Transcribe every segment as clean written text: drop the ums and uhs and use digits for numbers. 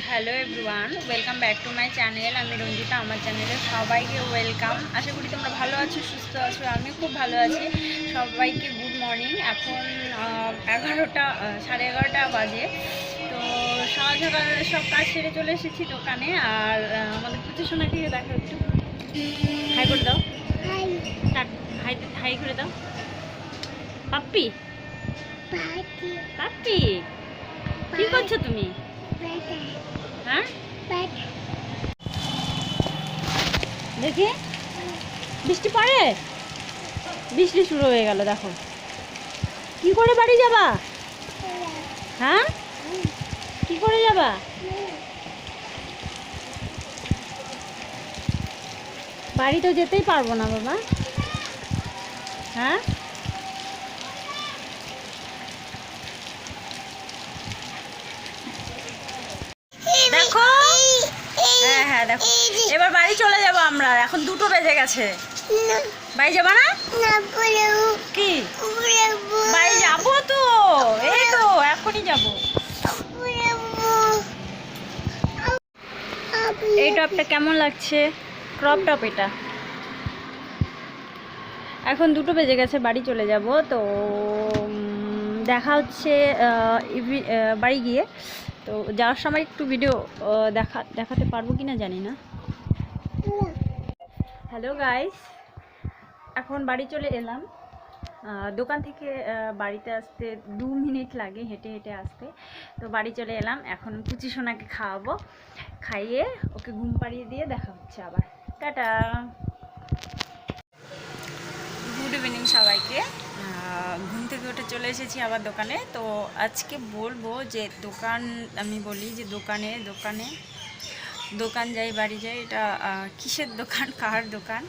Hello everyone, welcome back to my channel. আমি রঞ্জিতা। আমার চ্যানেলে সবাইকে ওয়েলকাম। আশা করি তোমরা ভালো আছো, সুস্থ আছো। আমি খুব ভালো আছি। সবাইকে গুড মর্নিং। এখন 11:30 বাজে। তো সকাল সকাল সব কাজ সেরে চলে এসেছি দোকানে। আর আমাদের পুচুসোনাকে দেখো, একটু হাই করে দাও। হাই হাই করে দাও। পাপ্পি পাপ্পি, কি করছো তুমি? হ্যাঁ, দেখি বৃষ্টি পড়ে। বৃষ্টি শুরু হয়ে গেল। দেখো কি করে বাড়ি যাবা? হ্যাঁ, কি করে যাবা? বাড়ি তো যেতেই পারবো না বাবা। হ্যাঁ, দেখো। হ্যাঁ হ্যাঁ, দেখো এবার বাড়ি চলে যাবো আমরা। এখন 2টো বেজে গেছে। বাড়ি যাবা না? কি বাড়ি যাবো তো, এই তো এখনই যাবো। এই টপটা কেমন লাগছে? ক্রপ টপ এটা। এখন 2টো বেজে গেছে, বাড়ি চলে যাব। তো দেখা হচ্ছে বাড়ি গিয়ে। তো যাওয়ার সময় একটু ভিডিও দেখাতে পারবো কি না জানি না। হ্যালো গাইস, এখন বাড়ি চলে এলাম। দোকান থেকে বাড়িতে আসতে 2 মিনিট লাগে, হেঁটে হেঁটে আসতে। তো বাড়ি চলে এলাম। এখন পুচিসোনাকে খাওয়াবো, খাইয়ে ওকে ঘুম পাড়িয়ে দিয়ে দেখা হচ্ছে আবার। টাটা। গুড ইভিনিং সবাইকে। ঘুম থেকে উঠে চলে এসেছি আবার দোকানে। তো আজকে বলবো যে আমি বলি যে দোকান যাই, বাড়ি যাই, এটা কিসের দোকান, কার দোকান,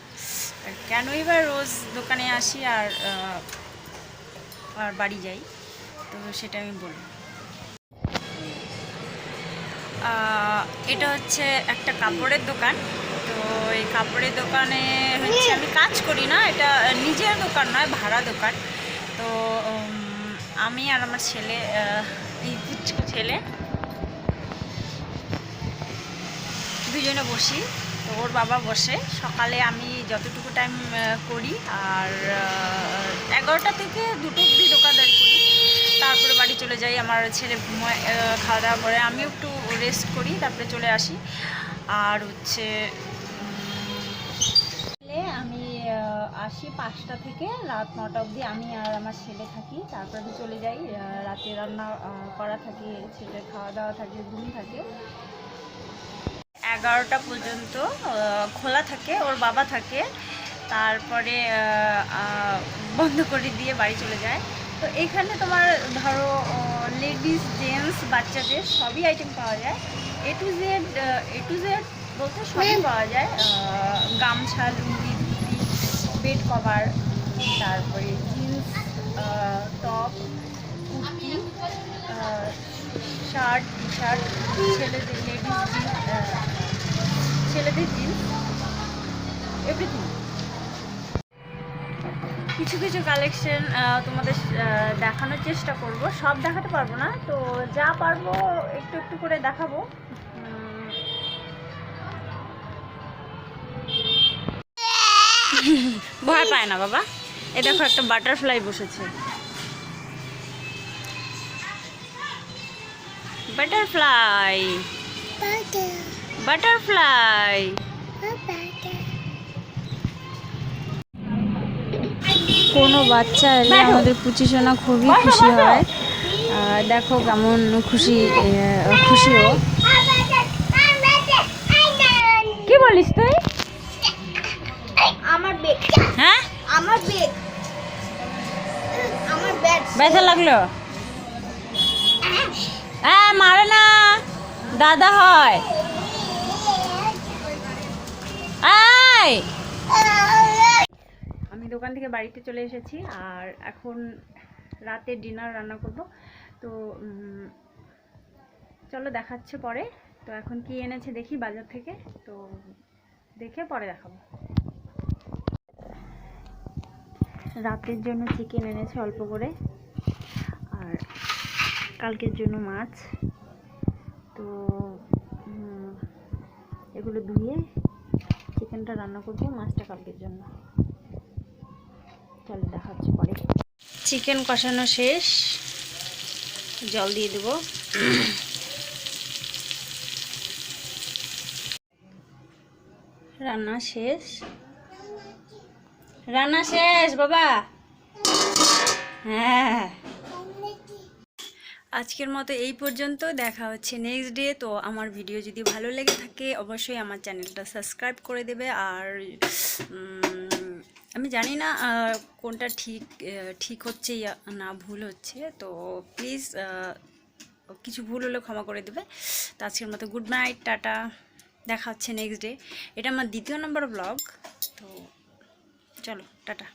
আর কেনই বা রোজ দোকানে আসি আর বাড়ি যাই, তো সেটা আমি বলবো। এটা হচ্ছে একটা কাপড়ের দোকান। তো এই কাপড়ের দোকানে হচ্ছে আমি কাজ করি না, এটা নিজের দোকান নয়, ভাড়া দোকান। তো আমি আর আমার ছেলে, এই ছেলে, দুজনে বসি। তো ওর বাবা বসে। সকালে আমি যতটুকু টাইম করি, আর 11টা থেকে 2টো অবধি দোকানদারি করি। তারপরে বাড়ি চলে যাই। আমার ছেলে ঘুমায়, খাওয়া দাওয়া করে, আমিও একটু রেস্ট করি, তারপরে চলে আসি। আর হচ্ছে আমি আসি 5টা থেকে রাত 9টা অবধি। আমি আর আমার ছেলে থাকি, তারপরে আমি চলে যাই। রাতে রান্না করা থাকে, ছেলের খাওয়া দাওয়া থাকে, ঘুম থাকে। 11টা পর্যন্ত খোলা থাকে, ওর বাবা থাকে। তারপরে বন্ধ করে দিয়ে বাড়ি চলে যায়। তো এখানে তোমার ধরো লেডিস, জেন্টস, বাচ্চাদের সবই আইটেম পাওয়া যায়। এ টু জেড বলতে সবই পাওয়া যায়। গামছা, লুঙ্গি, ধুতি, বেড কভার, তারপরে jeans, top, kurti, shirt, T shirt, ছেলেদের জিন্স, এভরিথিং। কিছু কিছু কালেকশন তোমাদের দেখানোর চেষ্টা করব। সব দেখাতে পারবো না, তো যা পারবো একটু একটু করে দেখাবো। ভয় পায় না বাবা। এ দেখো, একটা বাটারফ্লাই বসেছে। Butterfly butterfly. কোনো বাচ্চা এলে আমাদের পুচিসোনা খুবই খুশি হয়। দেখো কেমন খুশিও। কি বলিস তুই? আমার বেগ, হ্যাঁ, আমার বেগ, আমার ব্যাগ ব্যথা লাগলো? হ্যাঁ, মারে না, দাদা হয়। আমি দোকান থেকে বাড়িতে চলে এসেছি, আর এখন রাতে ডিনার রান্না করব। তো চলো দেখাচ্ছে পরে। তো এখন কি এনেছে দেখি বাজার থেকে, তো দেখে পরে দেখাবো। রাতের জন্য চিকেন এনেছে অল্প করে, আর কালকের জন্য মাছ। তো মাছগুলো ধুয়ে চিকেনটা রান্না করব মাছটা কালকের জন্য। চলো দেখা হচ্ছে পরে। চিকেন কষানো শেষ, জল দিয়ে দেবো। রান্না শেষ, রান্না শেষ বাবা। হ্যাঁ, আজকের মতো এই পর্যন্ত, দেখা হচ্ছে নেক্সট ডে। তো আমার ভিডিও যদি ভালো লেগে থাকে অবশ্যই আমার চ্যানেলটা সাবস্ক্রাইব করে দেবে। আর আমি জানি না কোনটা ঠিক হচ্ছে না ভুল হচ্ছে, তো প্লিজ কিছু ভুল হলে ক্ষমা করে দেবে। তো আজকের মতো গুড নাইট, টাটা, দেখা হচ্ছে নেক্সট ডে। এটা আমার দ্বিতীয় নম্বর ব্লগ, তো চলো টাটা।